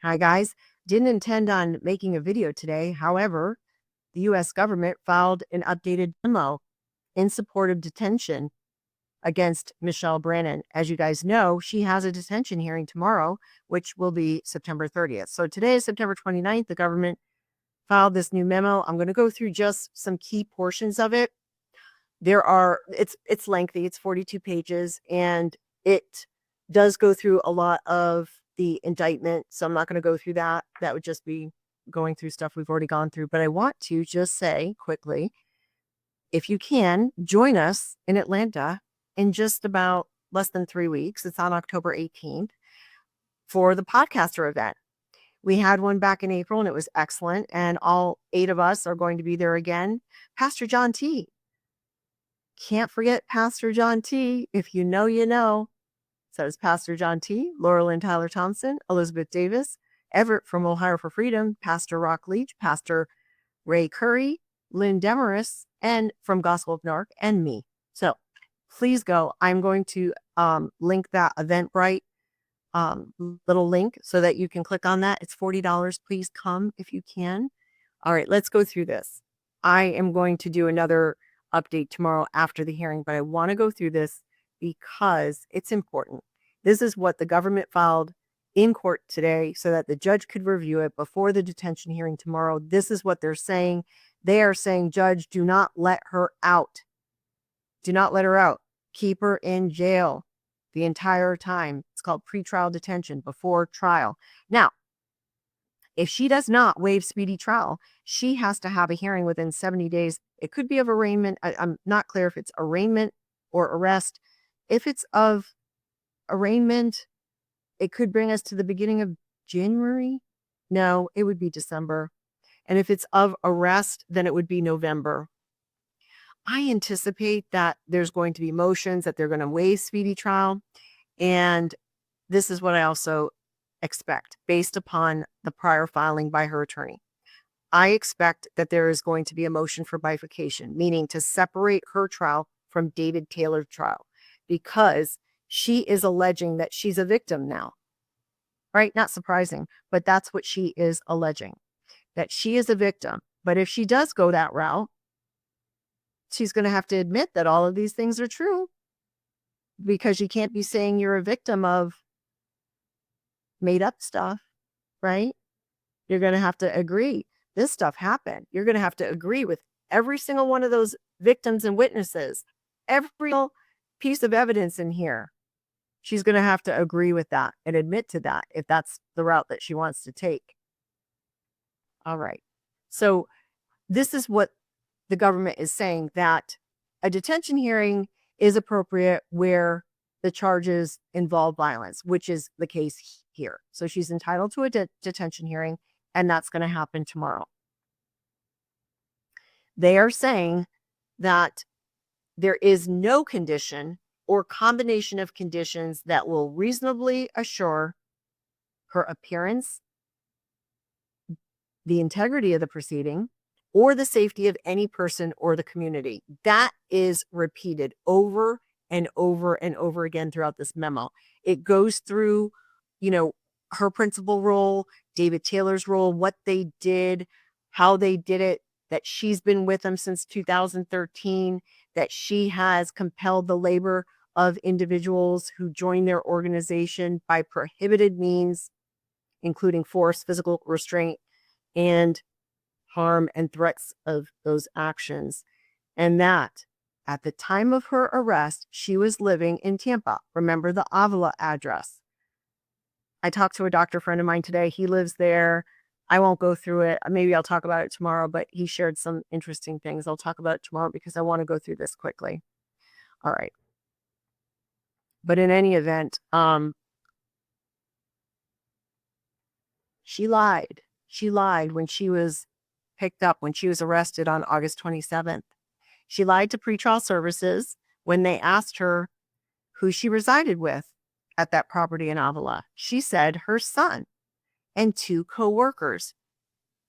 Hi, guys. Didn't intend on making a video today. However, the U.S. government filed an updated memo in support of detention against Michelle Brannon. As you guys know, she has a detention hearing tomorrow, which will be September 30th. So today is September 29th. The government filed this new memo. I'm going to go through just some key portions of it. It's lengthy. It's 42 pages, and it does go through a lot of the indictment. So I'm not going to go through that. That would just be going through stuff we've already gone through. But I want to just say quickly, if you can, join us in Atlanta in just about less than 3 weeks. It's on October 18th for the podcaster event. We had one back in April and it was excellent. And all 8 of us are going to be there again. Pastor John T. Can't forget Pastor John T. If you know, you know. So it's Pastor John T., Laurel and Tyler Thompson, Elizabeth Davis, Everett from Ohio for Freedom, Pastor Rock Leach, Pastor Ray Curry, Lynn Demarest, and from Gospel of Newark, and me. So please go. I'm going to link that Eventbrite little link so that you can click on that. It's $40. Please come if you can. All right, let's go through this. I am going to do another update tomorrow after the hearing, but I want to go through this because it's important. This is what the government filed in court today so that the judge could review it before the detention hearing tomorrow. This is what they're saying. They are saying, Judge, do not let her out. Do not let her out. Keep her in jail the entire time. It's called pretrial detention before trial. Now, if she does not waive speedy trial, she has to have a hearing within 70 days. It could be of arraignment. I'm not clear if it's arraignment or arrest. If it's of arraignment, it could bring us to the beginning of January. No, it would be December. And if it's of arrest, then it would be November. I anticipate that there's going to be motions that they're going to waive speedy trial. And this is what I also expect based upon the prior filing by her attorney. I expect that there is going to be a motion for bifurcation, meaning to separate her trial from David Taylor's trial, because she is alleging that she's a victim now, right? Not surprising, but that's what she is alleging, that she is a victim. But if she does go that route, she's going to have to admit that all of these things are true, because you can't be saying you're a victim of made up stuff, right? You're going to have to agree this stuff happened. You're going to have to agree with every single one of those victims and witnesses, every piece of evidence in here. She's going to have to agree with that and admit to that if that's the route that she wants to take. All right. So this is what the government is saying, that a detention hearing is appropriate where the charges involve violence, which is the case here. So she's entitled to a detention hearing, and that's going to happen tomorrow. They are saying that there is no condition or combination of conditions that will reasonably assure her appearance, the integrity of the proceeding, or the safety of any person or the community. That is repeated over and over and over again throughout this memo. It goes through, her principal role, David Taylor's role, what they did, how they did it, that she's been with them since 2013, that she has compelled the labor of individuals who join their organization by prohibited means, including force, physical restraint, and harm and threats of those actions. And that at the time of her arrest, she was living in Tampa. Remember the Avila address. I talked to a doctor friend of mine today. He lives there. I won't go through it. Maybe I'll talk about it tomorrow, but he shared some interesting things. I'll talk about it tomorrow because I want to go through this quickly. All right. But in any event, she lied. She lied when she was picked up, when she was arrested on August 27th. She lied to pretrial services when they asked her who she resided with at that property in Avila. She said her son and 2 co-workers.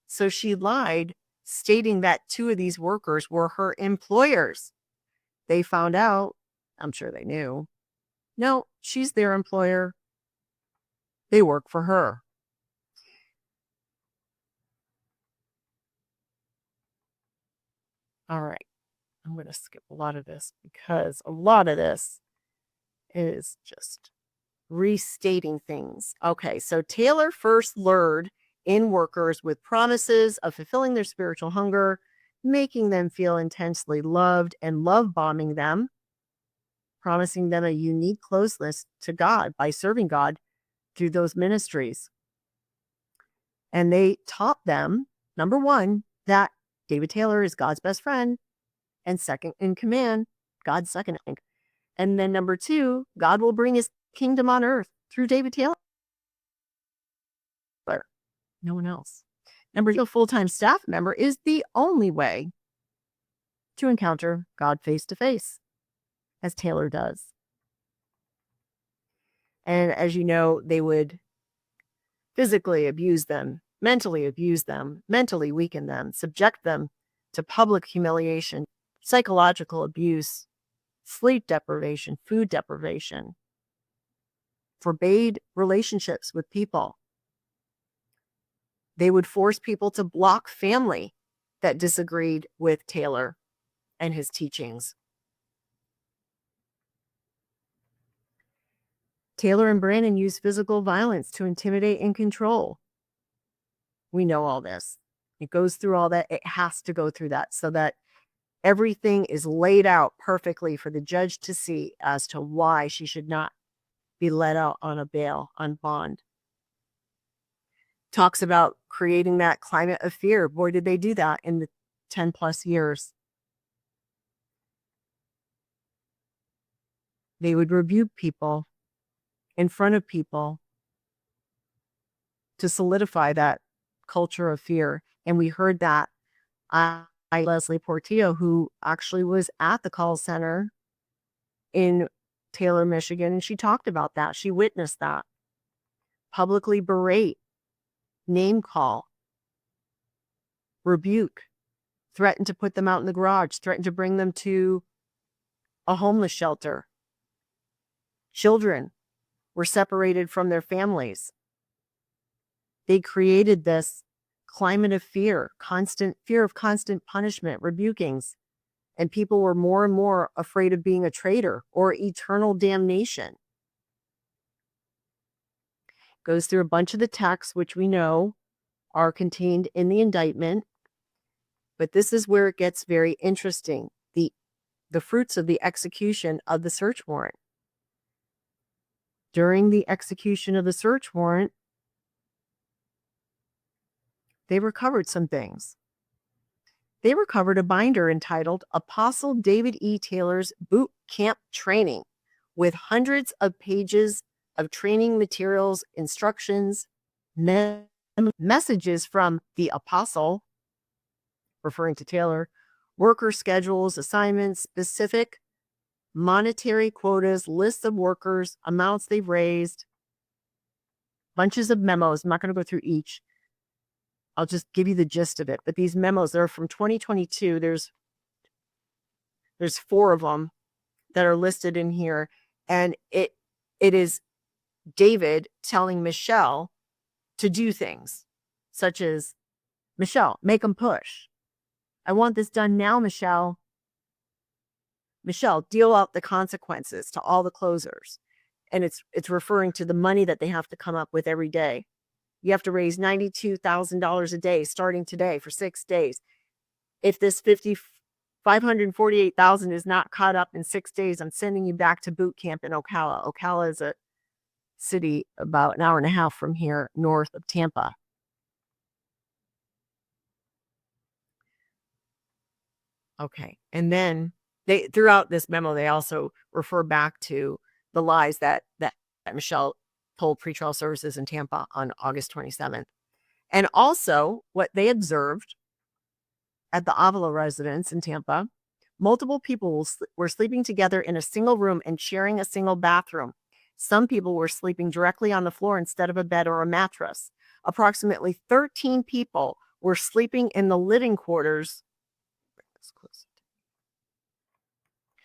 So she lied, stating that 2 of these workers were her employers. They found out, I'm sure they knew, no, she's their employer. They work for her. All right. I'm going to skip a lot of this because a lot of this is just restating things. Okay, so Taylor first lured in workers with promises of fulfilling their spiritual hunger, making them feel intensely loved, and love bombing them, promising them a unique closeness to God by serving God through those ministries. And they taught them, number one, that David Taylor is God's best friend and second in command, God's second. And then number two, God will bring his kingdom on earth through David Taylor. No one else. Number two, a full-time staff member is the only way to encounter God face to face, as Taylor does. And as you know, they would physically abuse them, mentally weaken them, subject them to public humiliation, psychological abuse, sleep deprivation, food deprivation, forbade relationships with people. They would force people to block family that disagreed with Taylor and his teachings. Taylor and Brannon used physical violence to intimidate and control. We know all this. It goes through all that. It has to go through that so that everything is laid out perfectly for the judge to see as to why she should not be let out on a bail, on bond. Talks about creating that climate of fear. Boy, did they do that in the 10 plus years. They would rebuke people in front of people to solidify that culture of fear. And we heard that Leslie Portillo, who actually was at the call center in Taylor, Michigan, and she talked about that. She witnessed that. Publicly berate, name call, rebuke, threatened to put them out in the garage, threatened to bring them to a homeless shelter. Children were separated from their families. They created this climate of fear of constant punishment, rebukings, and people were more and more afraid of being a traitor or eternal damnation. Goes through a bunch of the texts, which we know are contained in the indictment, but this is where it gets very interesting. The fruits of the execution of the search warrant. During the execution of the search warrant, they recovered some things. They recovered a binder entitled Apostle David E. Taylor's Boot Camp Training with hundreds of pages of training materials, instructions, messages from the apostle, referring to Taylor, worker schedules, assignments, specific monetary quotas, lists of workers, amounts they've raised, bunches of memos. I'm not going to go through each. I'll just give you the gist of it. But these memos, they're from 2022. There's 4 of them that are listed in here. And it is David telling Michelle to do things, such as, Michelle, make them push. I want this done now, Michelle. Michelle, deal out the consequences to all the closers. And it's referring to the money that they have to come up with every day. You have to raise $92,000 a day starting today for 6 days. If this $548,000 is not caught up in 6 days, I'm sending you back to boot camp in Ocala. Ocala is a city about an hour and a half from here, north of Tampa. Okay. And then they, throughout this memo, they also refer back to the lies that Michelle told pretrial services in Tampa on August 27th. And also what they observed at the Avila residence in Tampa, multiple people were sleeping together in a single room and sharing a single bathroom. Some people were sleeping directly on the floor instead of a bed or a mattress. Approximately 13 people were sleeping in the living quarters.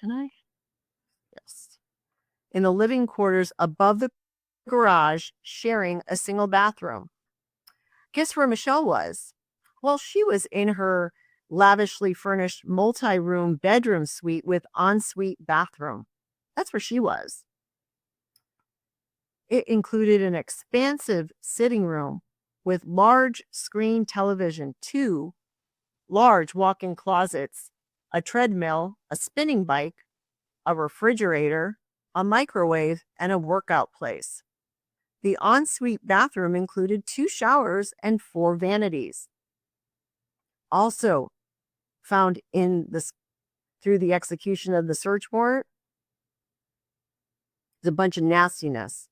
Can I? Yes. In the living quarters above the garage, sharing a single bathroom. Guess where Michelle was? Well, she was in her lavishly furnished multi-room bedroom suite with ensuite bathroom. That's where she was. It included an expansive sitting room with large screen television, 2 large walk-in closets, a treadmill, a spinning bike, a refrigerator, a microwave, and a workout place. The ensuite bathroom included 2 showers and 4 vanities. Also found in this through the execution of the search warrant is a bunch of nastiness.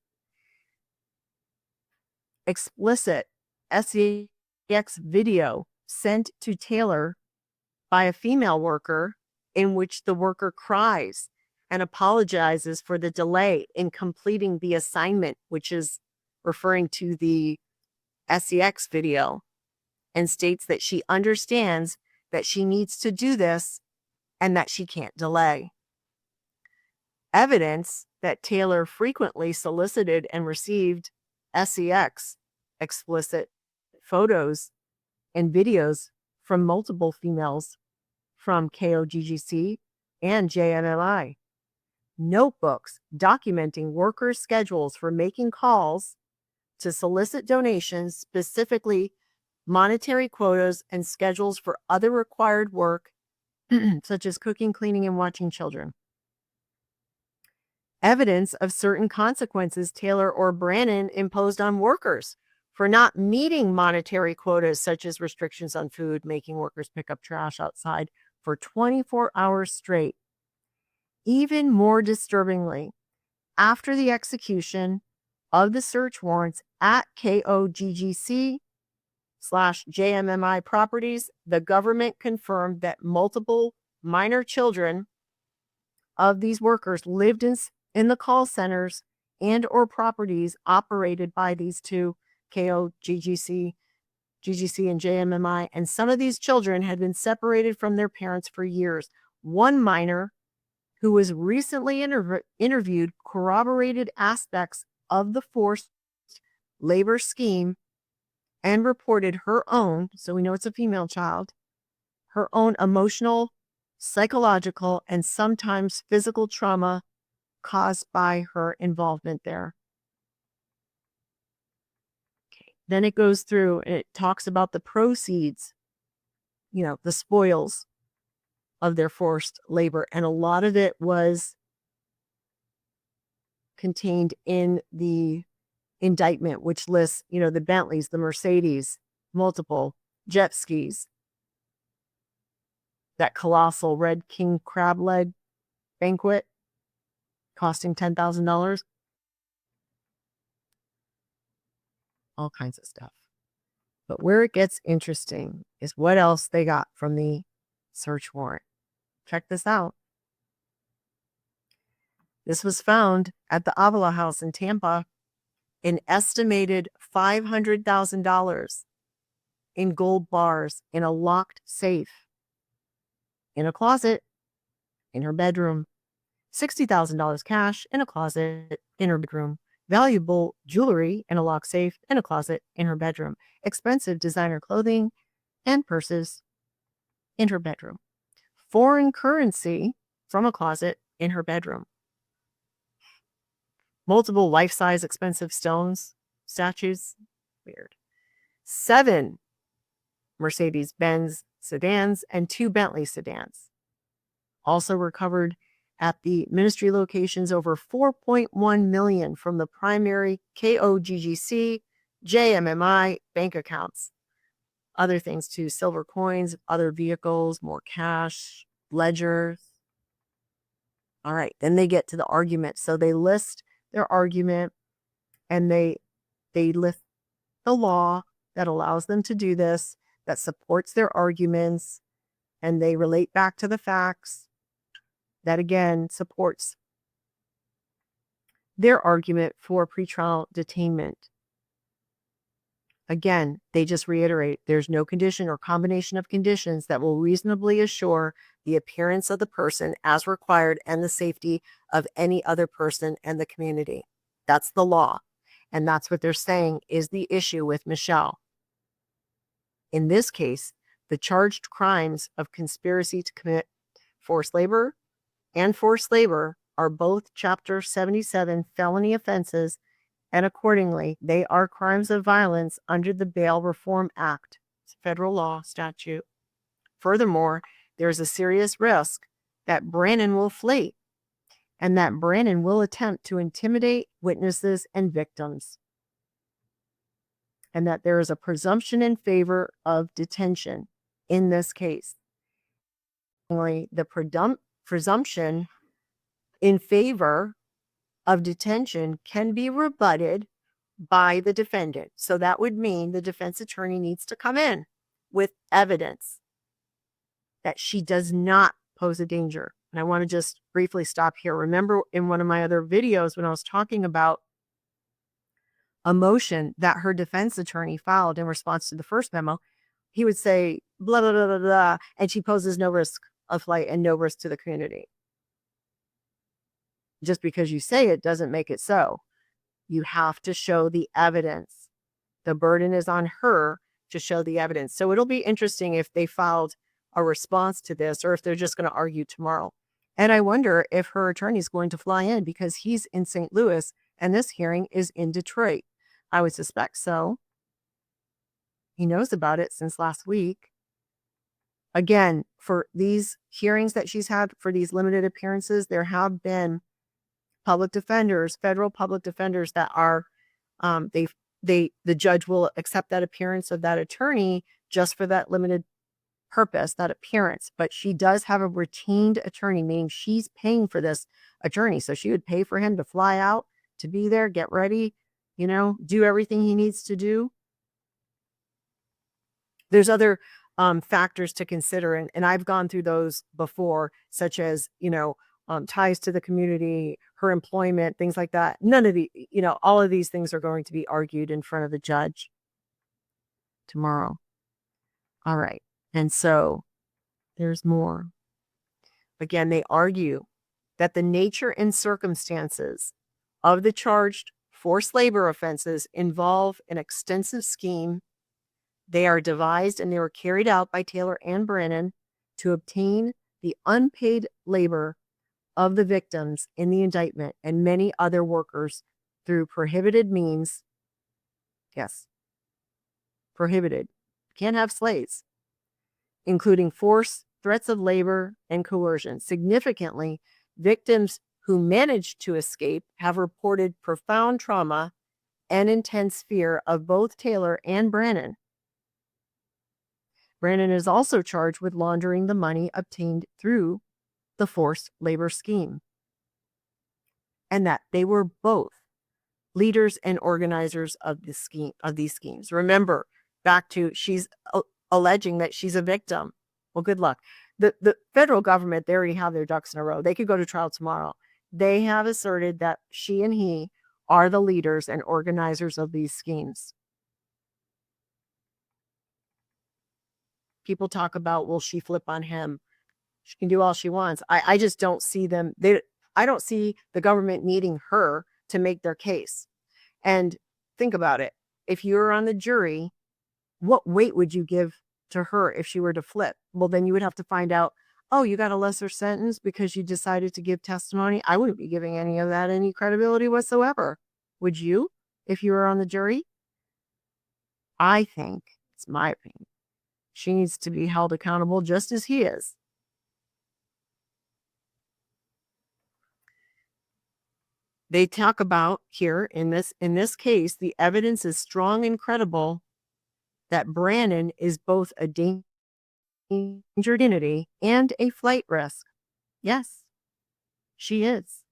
Explicit sex video sent to Taylor by a female worker in which the worker cries and apologizes for the delay in completing the assignment, which is referring to the sex video, and states that she understands that she needs to do this and that she can't delay. Evidence that Taylor frequently solicited and received sex, explicit photos and videos from multiple females from KOGGC and JMMI. Notebooks documenting workers' schedules for making calls to solicit donations, specifically monetary quotas and schedules for other required work, such as cooking, cleaning, and watching children. Evidence of certain consequences Taylor or Brannon imposed on workers for not meeting monetary quotas, such as restrictions on food, making workers pick up trash outside for 24 hours straight. Even more disturbingly, after the execution of the search warrants at KOGGC/JMMI properties, the government confirmed that multiple minor children of these workers lived in the call centers and or properties operated by these 2, KOGGC, GGC, and JMMI, and some of these children had been separated from their parents for years. One minor who was recently interviewed corroborated aspects of the forced labor scheme and reported her own, so we know it's a female child, her own emotional, psychological, and sometimes physical trauma caused by her involvement there. Okay. Then it goes through and it talks about the proceeds, the spoils of their forced labor. And a lot of it was contained in the indictment, which lists, the Bentleys, the Mercedes, multiple jet skis, that colossal Red King crab leg banquet costing $10,000, all kinds of stuff. But where it gets interesting is what else they got from the search warrant. Check this out. This was found at the Avila House in Tampa, an estimated $500,000 in gold bars in a locked safe, in a closet in her bedroom, $60,000 cash in a closet in her bedroom, valuable jewelry in a locked safe in a closet in her bedroom, expensive designer clothing and purses in her bedroom, foreign currency from a closet in her bedroom, multiple life-size expensive statues, weird, 7 Mercedes-Benz sedans and 2 Bentley sedans. Also recovered at the ministry locations over $4.1 million from the primary KOGGC, JMMI bank accounts. Other things too, silver coins, other vehicles, more cash, ledgers. All right, then they get to the argument. So they list their argument and they list the law that allows them to do this, that supports their arguments, and they relate back to the facts that again supports their argument for pretrial detainment. Again, they just reiterate there's no condition or combination of conditions that will reasonably assure the appearance of the person as required and the safety of any other person and the community. That's the law. And that's what they're saying is the issue with Michelle. In this case, The charged crimes of conspiracy to commit forced labor and forced labor are both Chapter 77 felony offenses, and accordingly, they are crimes of violence under the Bail Reform Act. It's a federal law statute. Furthermore, there's a serious risk that Brannon will flee and that Brannon will attempt to intimidate witnesses and victims, and that there is a presumption in favor of detention in this case. The presumption in favor of detention can be rebutted by the defendant. So that would mean the defense attorney needs to come in with evidence that she does not pose a danger. And I want to just briefly stop here. Remember in one of my other videos when I was talking about a motion that her defense attorney filed in response to the first memo, he would say, blah, blah, blah, blah, blah, and she poses no risk of flight and no risk to the community. Just because you say it doesn't make it so. You have to show the evidence. The burden is on her to show the evidence. So it'll be interesting if they filed a response to this or if they're just going to argue tomorrow. And I wonder if her attorney is going to fly in because he's in St. Louis and this hearing is in Detroit. I would suspect so. He knows about it since last week. Again, for these hearings that she's had, for these limited appearances, there have been public defenders, federal public defenders that are, the judge will accept that appearance of that attorney just for that limited purpose, that appearance. But she does have a retained attorney, meaning she's paying for this attorney. So she would pay for him to fly out, to be there, get ready, do everything he needs to do. There's other factors to consider, and I've gone through those before, such as, ties to the community, her employment, things like that. None of the, all of these things are going to be argued in front of the judge tomorrow. All right. And so there's more. Again, they argue that the nature and circumstances of the charged forced labor offenses involve an extensive scheme. They are devised and they were carried out by Taylor and Brannon to obtain the unpaid labor of the victims in the indictment and many other workers through prohibited means. Yes, prohibited. Can't have slaves, including force, threats of labor, and coercion. Significantly, victims who managed to escape have reported profound trauma and intense fear of both Taylor and Brannon. Brannon is also charged with laundering the money obtained through the forced labor scheme, and that they were both leaders and organizers of these schemes. Remember, back to she's alleging that she's a victim. Well, good luck. The federal government, they already have their ducks in a row. They could go to trial tomorrow. They have asserted that she and he are the leaders and organizers of these schemes. People talk about, will she flip on him? She can do all she wants. I just don't see them. I don't see the government needing her to make their case. And think about it. If you were on the jury, what weight would you give to her if she were to flip? Well, then you would have to find out, oh, you got a lesser sentence because you decided to give testimony. I wouldn't be giving any of that any credibility whatsoever. Would you, if you were on the jury? I think, it's my opinion, she needs to be held accountable just as he is. They talk about here in this case, the evidence is strong and credible that Brannon is both a danger identity and a flight risk. Yes, she is.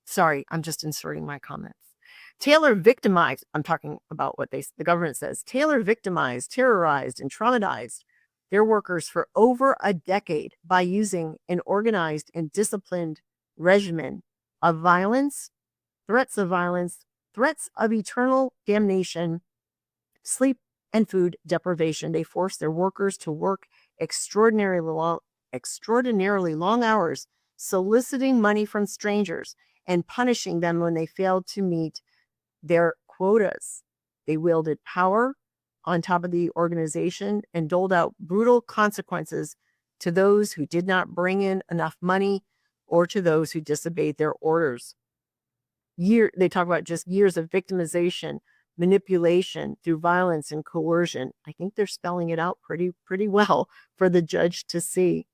Sorry, I'm just inserting my comments. Taylor victimized, I'm talking about what the government says. Taylor victimized, terrorized, and traumatized their workers for over a decade by using an organized and disciplined regimen of violence, threats of eternal damnation, sleep and food deprivation. They forced their workers to work extraordinarily long hours, soliciting money from strangers and punishing them when they failed to meet their quotas. They wielded power on top of the organization and doled out brutal consequences to those who did not bring in enough money or to those who disobeyed their orders. They talk about just years of victimization, manipulation through violence and coercion. I think they're spelling it out pretty well for the judge to see.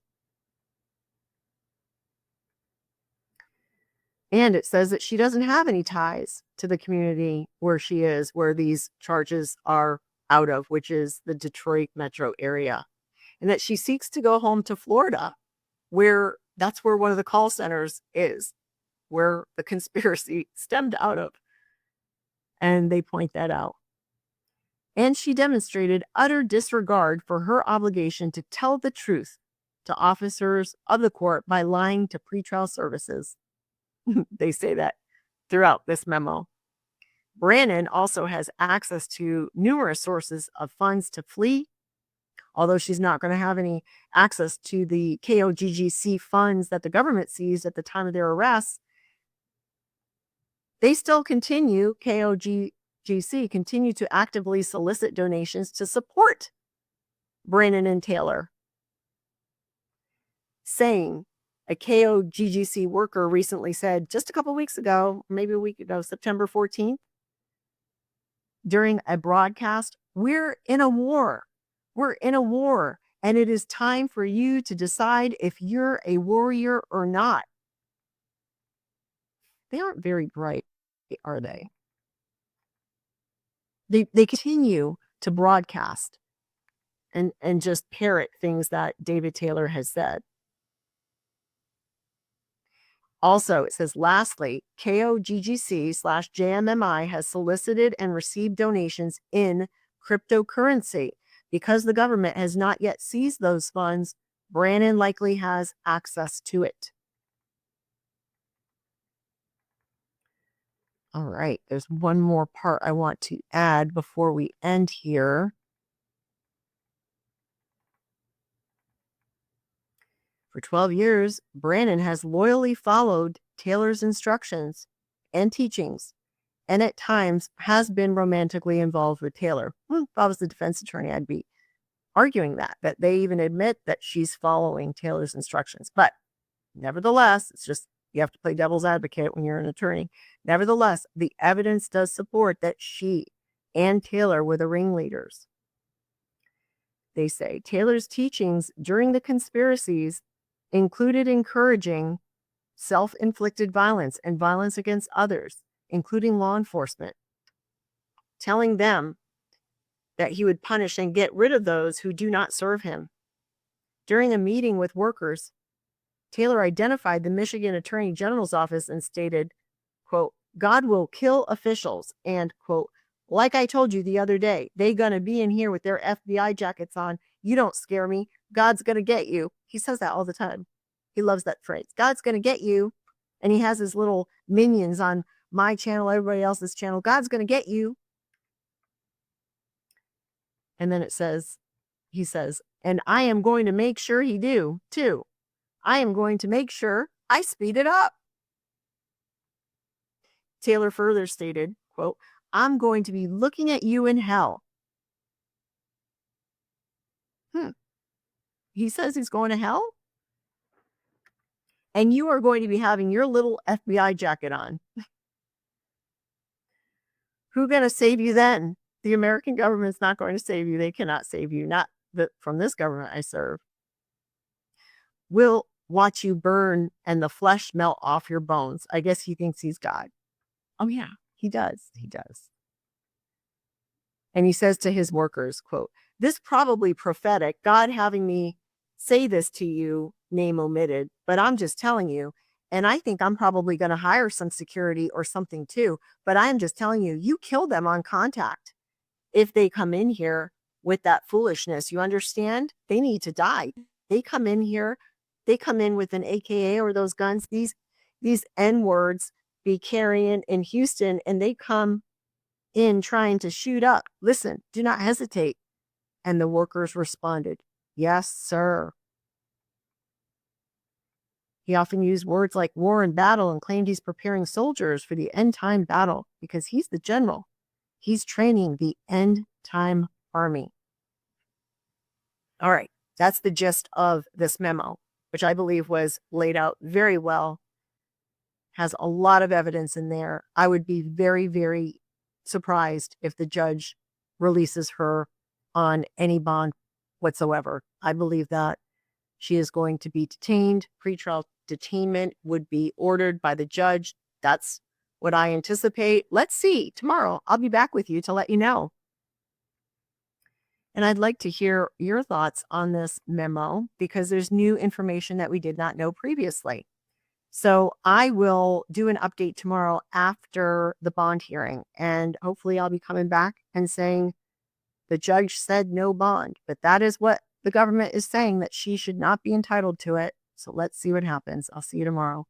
And it says that she doesn't have any ties to the community where she is, where these charges are out of, which is the Detroit metro area. And that she seeks to go home to Florida, where that's where one of the call centers is, where the conspiracy stemmed out of. And they point that out. And she demonstrated utter disregard for her obligation to tell the truth to officers of the court by lying to pretrial services. They say that throughout this memo. Brannon also has access to numerous sources of funds to flee, although she's not going to have any access to the KOGGC funds that the government seized at the time of their arrests. They still continue, KOGGC continue to actively solicit donations to support Brannon and Taylor, saying a KOGGC worker recently said just a couple weeks ago, maybe a week ago, September 14th, during a broadcast, we're in a war. We're in a war, and it is time for you to decide if you're a warrior or not. They aren't very bright, are they? They continue to broadcast and just parrot things that David Taylor has said. Also, it says, lastly, KOGGC/JMMI has solicited and received donations in cryptocurrency. Because the government has not yet seized those funds, Brannon likely has access to it. All right, there's one more part I want to add before we end here. For 12 years, Brannon has loyally followed Taylor's instructions and teachings, and at times has been romantically involved with Taylor. If I was the defense attorney, I'd be arguing that they even admit that she's following Taylor's instructions. But nevertheless, it's just, you have to play devil's advocate when you're an attorney. Nevertheless, the evidence does support that she and Taylor were the ringleaders. They say Taylor's teachings during the conspiracies included encouraging self-inflicted violence and violence against others, including law enforcement, telling them that he would punish and get rid of those who do not serve him. During a meeting with workers, Taylor identified the Michigan Attorney General's office and stated, quote, "God will kill officials," and, quote, "like I told you the other day, they gonna be in here with their FBI jackets on. You don't scare me. God's gonna get you." He says that all the time. He loves that phrase. God's gonna get you. And he has his little minions on my channel, everybody else's channel. God's gonna get you. And then he says, and I am going to make sure he do too. I am going to make sure I speed it up. Taylor further stated, quote, "I'm going to be looking at you in hell." He says he's going to hell? And you are going to be having your little FBI jacket on. Who's going to save you then? The American government's not going to save you. They cannot save you. Not from this government I serve. We'll watch you burn and the flesh melt off your bones. I guess he thinks he's God. Oh, yeah, he does. He does. And he says to his workers, quote, "This probably prophetic, God having me say this to you, name omitted, but I'm just telling you. And I think I'm probably going to hire some security or something too. But I am just telling you, you kill them on contact. If they come in here with that foolishness, you understand? They need to die. They come in here, they come in with an AKA or those guns, these N-words be carrying in Houston, and they come in trying to shoot up. Listen, do not hesitate." And the workers responded, "Yes, sir." He often used words like war and battle and claimed he's preparing soldiers for the end time battle because he's the general. He's training the end time Army. All right. That's the gist of this memo, which I believe was laid out very well, has a lot of evidence in there. I would be very, very surprised if the judge releases her on any bond whatsoever. I believe that she is going to be detained. Pretrial detainment would be ordered by the judge. That's what I anticipate. Let's see. Tomorrow, I'll be back with you to let you know. And I'd like to hear your thoughts on this memo because there's new information that we did not know previously. So I will do an update tomorrow after the bond hearing, and hopefully I'll be coming back and saying the judge said no bond, but that is what the government is saying, that she should not be entitled to it. So let's see what happens. I'll see you tomorrow.